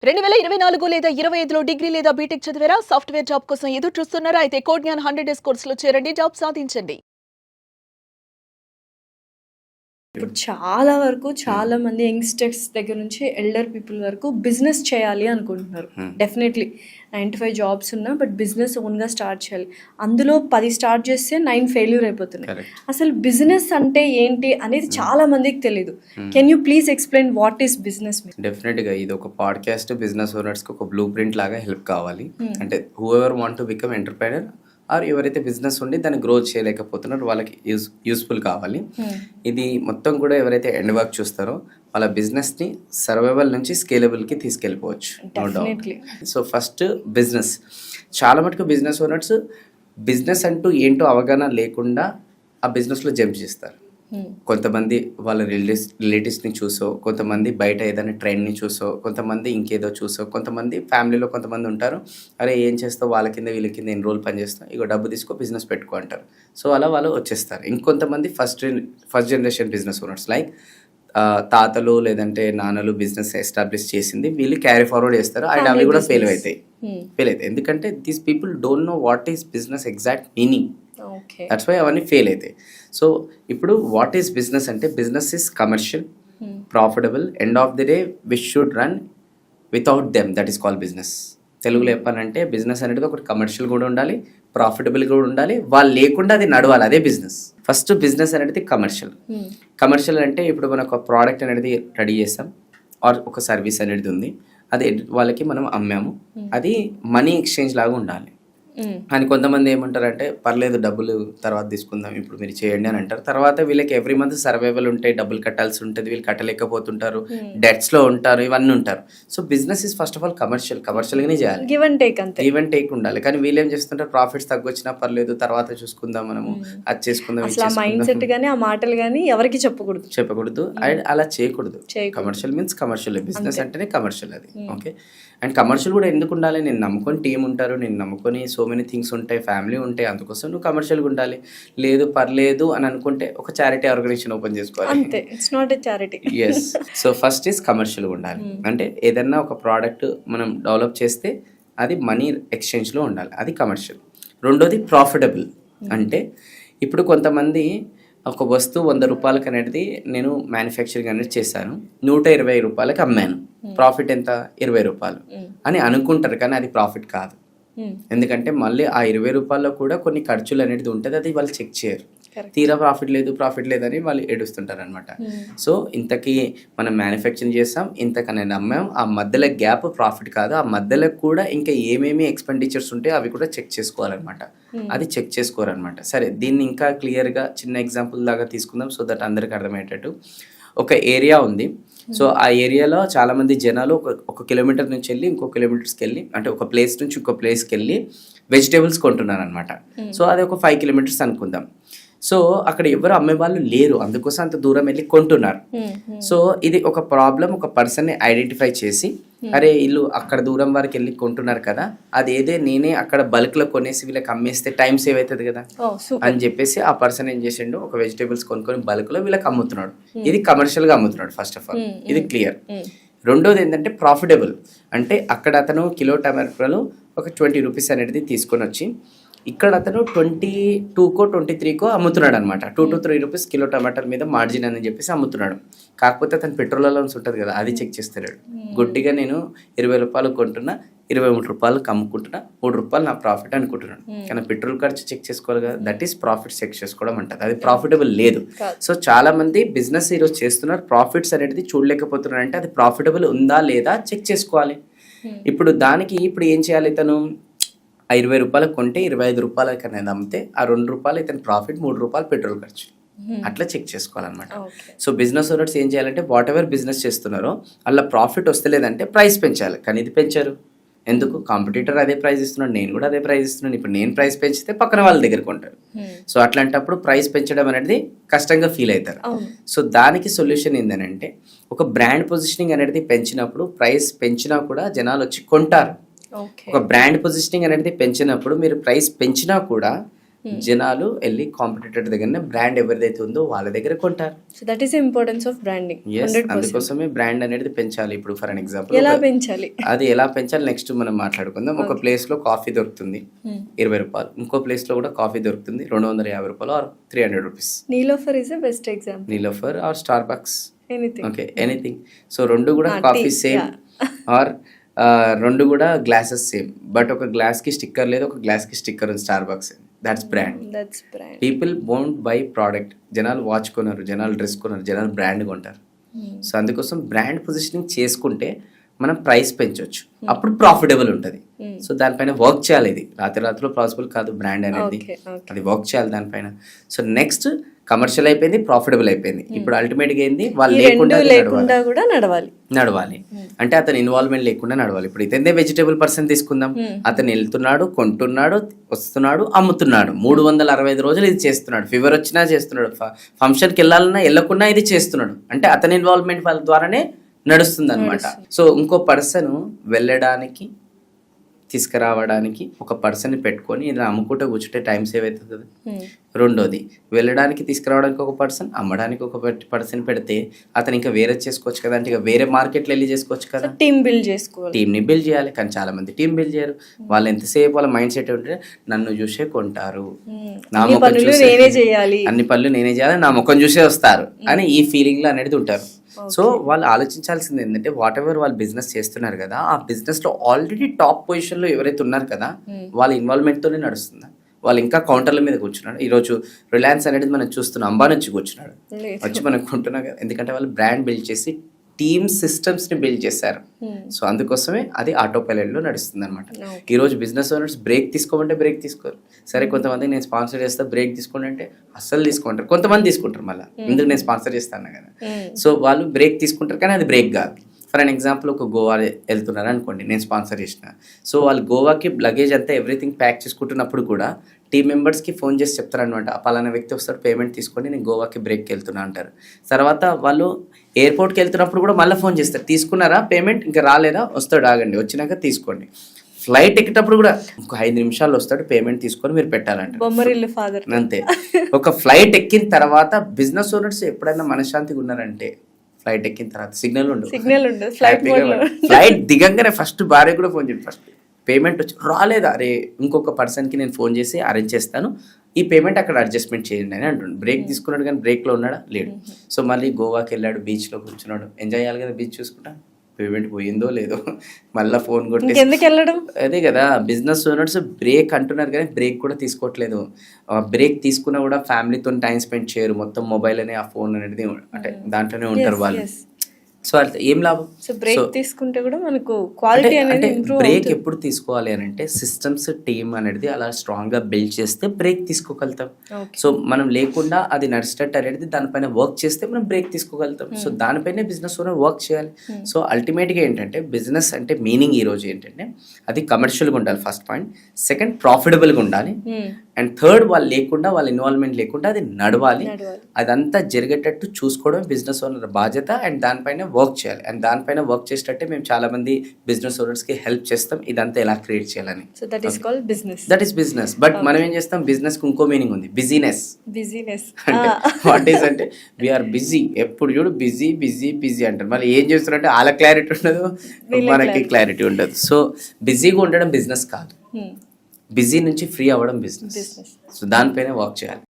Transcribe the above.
2024 లేదా 25లో డిగ్రీ లేదా బీటెక్ చదివారా? సాఫ్ట్‌వేర్ జాబ్ కోసం ఎదురు చూస్తున్నారా? అయితే కోడ్ జ్ఞాన్ 100 డేస్ కోర్సులో చేరండి. జాబ్ సాధించండి. ఇప్పుడు చాలా వరకు హ్మ్. చాలా మంది యంగ్‌స్టర్స్ దగ్గర నుంచి ఎల్డర్ పీపుల్ వరకు బిజినెస్ చేయాలి అనుకుంటున్నారు. హ్మ్. డెఫినెట్‌లీ 9-5 జాబ్స్ ఉన్నా బట్ బిజినెస్ ఓన్‌గా స్టార్ట్ చేయాలి. అందులో 10 స్టార్ట్ చేస్తే 9 ఫెయిల్యూర్ అయిపోతున్నాయి. కరెక్ట్. అసలు బిజినెస్ అంటే ఏంటి అనేది చాలా మందికి తెలీదు. హ్మ్. Can you please explain what is business? డెఫినెట్‌గా ఇది ఒక పాడ్‌కాస్ట్ బిజినెస్ ఓనర్స్‌కి ఒక బ్లూ ప్రింట్ లాగా హెల్ప్ కావాలి. హ్మ్. అంటే whoever want to become entrepreneur or ఎవరైతే బిజినెస్ ఉండి దాన్ని గ్రో చేయలేకపోతున్నారో వాళ్ళకి యూస్‌ఫుల్ కావాలి. హ్మ్. ఇది మొత్తం కూడా ఎవరైతే ఎండ్ వర్క్ చూస్తారో వాళ్ళ బిజినెస్‌ని సర్వైవల్ నుంచి స్కేలబుల్‌కి తీసుకెళ్ళిపోవచ్చు. No doubt. Definitely. So first business. చాలా మటుకు బిజినెస్ ఓనర్స్ బిజినెస్ అంటూ ఏంటో అవగాహన లేకుండా ఆ బిజినెస్‌లో జంప్ చేస్తారు. హ్మ్. కొంతమంది వాళ్ళ రిలేటివ్స్ని చూసో, కొంతమంది బయట ఏదైనా ట్రెండ్ని చూసో, కొంతమంది ఇంకేదో చూసో, కొంతమంది ఫ్యామిలీలో కొంతమంది ఉంటారు. అరే ఏం చేస్తావు, వాళ్ళ కింద వీళ్ళ కింద ఎన్ని రోజులు పనిచేస్తావు, ఇగో డబ్బు తీసుకో బిజినెస్ పెట్టుకో అంటారు. సో అలా వాళ్ళు వచ్చేస్తారు. ఇంకొంతమంది first generation business owners like తాతలు లేదంటే నాన్నలు బిజినెస్ ఎస్టాబ్లిష్ చేసింది వీళ్ళు క్యారీ ఫార్వర్డ్ చేస్తారు. అండ్ అవి Family కూడా ఫెయిల్ business. అవుతాయి. హ్మ్. ఫెయిల్ అవుతాయి ఎందుకంటే these people don't know what is business exact meaning. Okay. That's why అవన్నీ ఫెయిల్ అవుతాయి. సో ఇప్పుడు వాట్ ఈస్ బిజినెస్ అంటే business is commercial, hmm. Profitable, end of the day which should run without them, that is called business. తెలుగులో చెప్పాలంటే business అనేది ఒకటి commercial కూడా ఉండాలి, ప్రాఫిటబుల్ కూడా ఉండాలి, వాళ్ళు లేకుండా అది నడవాలి, అదే బిజినెస్. ఫస్ట్ బిజినెస్ అనేది కమర్షియల్. హ్మ్. కమర్షియల్ అంటే ఇప్పుడు మనకు ఒక ప్రోడక్ట్ అనేది రెడీ చేస్తాం ఆర్ ఒక సర్వీస్ అనేది ఉంది, అది వాళ్ళకి మనం అమ్మాము, అది మనీ ఎక్స్చేంజ్ లాగా ఉండాలి. హ్మ్. అని కొంతమంది ఏమంటారంటే పర్లేదు డబ్బులు తర్వాత తీసుకుందాం ఇప్పుడు మీరు చేయండి అని అంటారు. తర్వాత వీళ్ళకి ఎవ్రీ మంత్ సర్వైవల్ ఉంటాయి, డబ్బులు కట్టాల్సి ఉంటుంది, వీళ్ళు కట్టలేకపోతుంటారు, డెట్స్లో ఉంటారు, ఇవన్నీ ఉంటారు. So business is first of all కమర్షియల్గానే చేయాలి, గివ్ అండ్ టేక్ అంతే. గివ్ అండ్ టేక్ ఉండాలి. కానీ వీళ్ళు ఏం చేస్తుంటారు, ప్రాఫిట్స్ తగ్గొచ్చినా పర్లేదు తర్వాత చూసుకుందాం, మనము అది చేసుకుందాం ఇది అసలు ఆ మైండ్ సెట్ చేసుకుందాం గానీ ఆ మాటలు గానీ ఎవరికి చెప్పకూడదు. చెప్పకూడదు. అండ్ అలా చేయకూడదు. చేయకూడదు. కమర్షియల్ మీన్స్ కమర్షియల్, బిజినెస్ అంతే. అంటేనే కమర్షియల్ అది. ఓకే. అండ్ కమర్షియల్ కూడా ఎందుకు ఉండాలి, నేను నమ్ముకొని టీం ఉంటారు, నేను నమ్ముకొని సో మెనీ థింగ్స్ ఉంటాయి, ఫ్యామిలీ ఉంటాయి, అందుకోసం నువ్వు కమర్షియల్గా ఉండాలి. లేదు పర్లేదు అని అనుకుంటే ఒక చారిటీ ఆర్గనైజేషన్ ఓపెన్ చేసుకోవాలి. అంతే. It's not a charity. Yes. So first is కమర్షియల్గా ఉండాలి. అంటే ఏదన్నా ఒక ప్రోడక్ట్ మనం డెవలప్ చేస్తే అది మనీ ఎక్స్చేంజ్లో ఉండాలి, అది కమర్షియల్. రెండోది ప్రాఫిటబుల్. అంటే ఇప్పుడు కొంతమంది ఒక వస్తువు 100 రూపాయలకి అనేది నేను మ్యానుఫ్యాక్చరింగ్ అనేది చేశాను, 120 రూపాయలకి అమ్మాను, ప్రాఫిట్ ఎంత 20 రూపాయలు అని అనుకుంటారు, కానీ అది ప్రాఫిట్ కాదు. ఎందుకంటే మళ్ళీ ఆ 20 రూపాయల్లో కూడా కొన్ని ఖర్చులు అనేది ఉంటుంది, అది వాళ్ళు చెక్ చేయరు. తీరా ప్రాఫిట్ లేదని వాళ్ళు ఏడుస్తుంటారు అనమాట. సో ఇంతకీ మనం మ్యానుఫ్యాక్చరింగ్ చేస్తాం, ఇంతకనే అమ్మాం, ఆ మధ్యలో గ్యాప్ ప్రాఫిట్ కాదు, ఆ మధ్యలో కూడా ఇంకా ఏమేమి ఎక్స్పెండిచర్స్ ఉంటాయో అవి కూడా చెక్ చేసుకోవాలన్నమాట. అది చెక్ చేసుకోరనమాట. సరే దీన్ని ఇంకా క్లియర్గా చిన్న ఎగ్జాంపుల్ లాగా తీసుకుందాం సో దట్ అందరికి అర్థమయ్యేటట్టు. ఒక ఏరియా ఉంది, సో ఆ ఏరియాలో చాలామంది జనాలు ఒక కిలోమీటర్ నుంచి వెళ్ళి ఇంకో కిలోమీటర్స్కి వెళ్ళి, అంటే ఒక ప్లేస్ నుంచి ఇంకో ప్లేస్కి వెళ్ళి వెజిటేబుల్స్ కొంటున్నారు అనమాట. సో అది ఒక 5 కిలోమీటర్స్ అనుకుందాం. సో అక్కడ ఎవరు అమ్మే వాళ్ళు లేరు, అందుకోసం అంత దూరం వెళ్ళి కొంటున్నారు. సో ఇది ఒక ప్రాబ్లం, ఒక పర్సన్ని ఐడెంటిఫై చేసి అరే వీళ్ళు అక్కడ దూరం వరకు వెళ్ళి కొంటున్నారు కదా, అదేదే నేనే అక్కడ బల్క్లో కొనేసి వీళ్ళకి అమ్మేస్తే టైం సేవ్ అవుతుంది కదా అని చెప్పేసి ఆ పర్సన్ ఏం చేసిండు, ఒక వెజిటేబుల్స్ కొనుక్కొని బల్క్లో వీళ్ళకి అమ్ముతున్నాడు. ఇది కమర్షియల్గా అమ్ముతున్నాడు ఫస్ట్ ఆఫ్ ఆల్, ఇది క్లియర్. రెండోది ఏంటంటే ప్రాఫిటబుల్. అంటే అక్కడ అతను కిలో టమాటాలు ఒక 20 రూపీస్ అనేది తీసుకొని వచ్చి ఇక్కడ అతను 22కో 23కో అమ్ముతున్నాడు అనమాట. 2 to 3 రూపీస్ కిలో టమాటాల మీద మార్జిన్ అని చెప్పేసి అమ్ముతున్నాడు. కాకపోతే అతను పెట్రోల్ అలౌన్స్ ఉంటుంది కదా, అది చెక్ చేస్తున్నాడు. గుడ్డిగా నేను 20 రూపాయలు కొంటున్నా, 23 రూపాయలకు అమ్ముకుంటున్నా, 3 రూపాయలు నా ప్రాఫిట్ అనుకుంటున్నాను. కానీ పెట్రోల్ ఖర్చు చెక్ చేసుకోవాలి కదా, దట్ ఈస్ ప్రాఫిట్ చెక్ చేసుకోవడం అంటారు. అది ప్రాఫిటబుల్ లేదు. సో చాలా మంది బిజినెస్ ఈరోజు చేస్తున్నారు, ప్రాఫిట్స్ అనేది చూడలేకపోతున్నారు. అంటే అది ప్రాఫిటబుల్ ఉందా లేదా చెక్ చేసుకోవాలి. ఇప్పుడు దానికి ఇప్పుడు ఏం చేయాలి, తను ఆ 20 రూపాయలకు కొంటే 25 రూపాయలకి అనేది అమ్మితే ఆ 2 రూపాయలు ఇతను ప్రాఫిట్, 3 రూపాయలు పెట్రోల్ ఖర్చు, అట్లా చెక్ చేసుకోవాలన్నమాట. సో బిజినెస్ ఓనర్స్ ఏం చేయాలంటే వాట్ ఎవర్ బిజినెస్ చేస్తున్నారో అలా ప్రాఫిట్ వస్తలేదంటే ప్రైస్ పెంచాలి, కానీ ఇది పెంచారు ఎందుకు, కాంపిటీటర్ అదే ప్రైస్ ఇస్తున్నాడు, నేను కూడా అదే ప్రైస్ ఇస్తున్నాను, ఇప్పుడు నేను ప్రైస్ పెంచితే పక్కన వాళ్ళ దగ్గర కొంటారు. సో అట్లాంటప్పుడు ప్రైస్ పెంచడం అనేది కష్టంగా ఫీల్ అవుతారు. సో దానికి సొల్యూషన్ ఏంటంటే ఒక బ్రాండ్ పొజిషనింగ్ అనేది పెంచినప్పుడు ప్రైస్ పెంచినా కూడా జనాలు వచ్చి కొంటారు. ఒక బ్రాండ్ పొజిషనింగ్ అనేది పెంచినప్పుడు మీరు ప్రైస్ పెంచినా కూడా జనాలు వెళ్ళి కాంపిటేటర్ దగ్గరనే బ్రాండ్ ఎవరిదైతే ఉందో వాళ్ళ దగ్గర కొంటారు. So that is importance of branding. Yes, అందుకోసమే బ్రాండ్ అనేది పెంచాలి. ఇప్పుడు ఫర్ అన్ ఎగ్జాంపుల్ ఎలా పెంచాలి? అది ఎలా పెంచాలి నెక్స్ట్ మనం మాట్లాడుకుందాం. ఒక ప్లేస్ లో కాఫీ దొరుకుతుంది 20 రూపాయలు, ఇంకో ప్లేస్ లో కూడా కాఫీ దొరుకుతుంది 250 రూపాయలు or 300 rupees. Niloufer is a best example. Niloufer or Starbucks, anything. Okay, anything. So రెండు కూడా కాఫీ సేమ్ ఆర్ రెండు కూడా గ్లాసెస్ సేమ్, బట్ ఒక గ్లాస్ కి స్టిక్కర్ లేదు, ఒక గ్లాస్ కి స్టిక్కర్ ఉంది. Starbucks, that's brand. That's brand. People won't buy product. జనాలు వాచ్ కొన్నారు, జనాలు డ్రెస్ కొన్నారు, జనాలు బ్రాండ్ కొంటారు. సో అందుకోసం బ్రాండ్ పొజిషనింగ్ చేసుకుంటే మనం ప్రైస్ పెంచవచ్చు, అప్పుడు ప్రాఫిటబుల్ ఉంటుంది. సో దానిపైన వర్క్ చేయాలి. ఇది రాత్రిలో పాసిబుల్ కాదు బ్రాండ్ అనేది, అది వర్క్ చేయాలి దానిపైన. సో నెక్స్ట్ కమర్షియల్ అయిపోయింది, ప్రాఫిటబుల్ అయిపోయింది. ఇప్పుడు అల్టిమేట్ గా ఏంది, వాళ్ళు లేకుండా కూడా నడవాలి. అంటే అతని ఇన్వాల్వ్మెంట్ లేకుండా నడవాలి. ఇప్పుడు ఇతనే వెజిటేబుల్ పర్సన్ తీసుకుందాం, అతను వెళ్తున్నాడు, కొంటున్నాడు, వస్తున్నాడు, అమ్ముతున్నాడు, 365 రోజులు ఇది చేస్తున్నాడు. ఫీవర్ వచ్చినా చేస్తున్నాడు, ఫంక్షన్కి వెళ్ళాలన్నా వెళ్ళకున్నా ఇది చేస్తున్నాడు. అంటే అతని ఇన్వాల్వ్మెంట్ వాళ్ళ ద్వారానే నడుస్తుంది అనమాట. సో ఇంకో పర్సన్ వెళ్ళడానికి తీసుకురావడానికి ఒక పర్సన్ పెట్టుకొని ఇలా అమ్ముకుంటూ కూర్చుంటే టైం సేవ్ అవుతుంది. రెండోది వెళ్ళడానికి తీసుకురావడానికి ఒక పర్సన్, అమ్మడానికి ఒక పర్సన్ పెడితే అతను ఇంకా వేరే చేసుకోవచ్చు కదా. అంటే ఇక వేరే మార్కెట్లో వెళ్ళి చేసుకోవచ్చు కదా. టీమ్ బిల్డ్ చేసుకోవాలి, టీమ్ని బిల్డ్ చేయాలి. కానీ చాలా మంది టీం బిల్డ్ చేయరు. వాళ్ళు ఎంతసేపు వాళ్ళ మైండ్ సెట్ ఉంటే నన్ను చూసే కొంటారు, నా ముఖం చూసే అన్ని పనులు నేనే చేయాలి, నా ముఖం చూసే వస్తారు అని ఈ ఫీలింగ్ లో అనేది ఉంటారు. సో వాళ్ళు ఆలోచించాల్సింది ఏంటంటే వాట్ ఎవర్ వాళ్ళు బిజినెస్ చేస్తున్నారు కదా, ఆ బిజినెస్ లో ఆల్రెడీ టాప్ పొజిషన్ లో ఎవరైతే ఉన్నారు కదా వాళ్ళ ఇన్వాల్వ్మెంట్ తోనే నడుస్తుందా. వాళ్ళు ఇంకా కౌంటర్ల మీద కూర్చున్నాడు. ఈరోజు రిలయన్స్ అనేది మనం చూస్తున్నాం, అంబానీ వచ్చి కూర్చున్నాడు, వచ్చి మనం కొంటున్నాం కదా. ఎందుకంటే వాళ్ళు బ్రాండ్ బిల్డ్ చేసి టీమ్ సిస్టమ్స్ ని బిల్డ్ చేశారు. సో అందుకోసమే అది ఆటో పైలట్ లో నడుస్తుంది అనమాట. ఈ రోజు బిజినెస్ ఓనర్స్ బ్రేక్ తీసుకోమంటే బ్రేక్ తీసుకోరు. సరే కొంతమంది నేను స్పాన్సర్ చేస్తా బ్రేక్ తీసుకోండి అంటే అస్సలు తీసుకుంటారు, కొంతమంది తీసుకుంటారు. మళ్ళీ ఎందుకు నేను స్పాన్సర్ చేస్తాను కదా. సో వాళ్ళు బ్రేక్ తీసుకుంటారు కానీ అది బ్రేక్ కాదు. ఫర్ అన్ ఎగ్జాంపుల్ ఒక గోవా వెళ్తున్నారు అనుకోండి, నేను స్పాన్సర్ చేసిన. సో వాళ్ళు గోవాకి లగేజ్ అంతా ఎవ్రీథింగ్ ప్యాక్ చేసుకుంటున్నప్పుడు కూడా టీమ్ మెంబర్స్కి ఫోన్ చేసి చెప్తారనమాట, పలానా వ్యక్తి వస్తాడు పేమెంట్ తీసుకొని నేను గోవాకి బ్రేక్కి వెళ్తున్నా అంటారు. తర్వాత వాళ్ళు ఎయిర్పోర్ట్కి వెళ్తున్నప్పుడు కూడా మళ్ళీ ఫోన్ చేస్తారు, తీసుకున్నారా పేమెంట్, ఇంకా రాలేదా, వస్తాడు ఆగండి వచ్చినాక తీసుకోండి. ఫ్లైట్ ఎక్కేటప్పుడు కూడా ఇంకో 5 నిమిషాలు వస్తాడు పేమెంట్ తీసుకొని మీరు పెట్టాలంట. అంతే. ఒక ఫ్లైట్ ఎక్కిన తర్వాత బిజినెస్ ఓనర్స్ ఎప్పుడైనా మనశ్శాంతిగా ఉన్నారంటే ఫ్లైట్ ఎక్కిన తర్వాత సిగ్నల్ ఉండదు. ఫ్లైట్ దిగంగానే ఫస్ట్ భార్య కూడా ఫోన్ చేయండి, ఫస్ట్ పేమెంట్ వచ్చి రాలేదా, అరే ఇంకొక పర్సన్కి నేను ఫోన్ చేసి అరేంజ్ చేస్తాను, ఈ పేమెంట్ అక్కడ అడ్జస్ట్మెంట్ చేయండి అని అంటుండు. బ్రేక్ తీసుకున్నాడు కానీ బ్రేక్లో ఉన్నాడా, లేడు. సో మళ్ళీ గోవాకి వెళ్ళాడు, బీచ్లో కూర్చున్నాడు, ఎంజాయ్ చేయాలి కదా బీచ్ చూసుకుంటా. పేమెంట్ పోయిందో లేదో మళ్ళీ ఫోన్ కొట్టి ఎందుకు వెళ్ళడం. అదే కదా బిజినెస్ ఓనర్స్ బ్రేక్ అంటున్నారు కానీ బ్రేక్ కూడా తీసుకోవట్లేదు. బ్రేక్ తీసుకున్నా కూడా ఫ్యామిలీతో టైం స్పెండ్ చేయరు, మొత్తం మొబైల్ అనే ఆ ఫోన్ అనేది అంటే దాంట్లోనే ఉంటారు వాళ్ళు. సో ఏం లాభం. సో బ్రేక్ తీసుకుంటే కూడా మనకు క్వాలిటీ అనేది ఇంప్రూవ్ బ్రేక్ ఎప్పుడు తీసుకోవాలి అని అంటే సిస్టమ్స్ టీమ్ అనేది అలా స్ట్రాంగ్ గా బిల్డ్ చేస్తే బ్రేక్ తీసుకోగలుగుతాం. సో మనం లేకుండా అది నడిచేటట్టు అనేది దానిపైన వర్క్ చేస్తే మనం బ్రేక్ తీసుకోగలుగుతాం. సో దానిపైనే బిజినెస్ ఓనర్ వర్క్ చేయాలి. సో అల్టిమేట్ గా ఏంటంటే బిజినెస్ అంటే మీనింగ్ ఈ రోజు ఏంటంటే అది కమర్షియల్ గా ఉండాలి ఫస్ట్ పాయింట్, సెకండ్ ప్రాఫిటబుల్ గా ఉండాలి, అండ్ థర్డ్ వాళ్ళు లేకుండా వాళ్ళ ఇన్వాల్వ్మెంట్ లేకుండా అది నడవాలి. అదంతా జరిగేటట్టు చూసుకోవడం బిజినెస్ ఓనర్ బాధ్యత. అండ్ దానిపైన వర్క్ చేయాలి. అండ్ దానిపైన వర్క్ చేసేటట్టే మేము చాలా మంది బిజినెస్ ఓనర్స్ కి హెల్ప్ చేస్తాం ఇదంతా ఎలా క్రియేట్ చేయాలని. So that is called business. That is business. But మనం ఏం చేస్తాం, బిజినెస్ కి ఇంకో మీనింగ్ ఉంది, బిజీనెస్. అంటే వాట్ ఈస్ అంటే వీఆర్ బిజీ, ఎప్పుడు చూడు బిజీ బిజీ బిజీ అంటారు. మళ్ళీ ఏం చేస్తారంటే వాళ్ళ క్లారిటీ ఉండదు, మనకి క్లారిటీ ఉండదు. సో బిజీగా ఉండడం బిజినెస్ కాదు, బిజీ నుంచి ఫ్రీ అవ్వడం బిజినెస్. సో దానిపైన వర్క్ చేయాలి.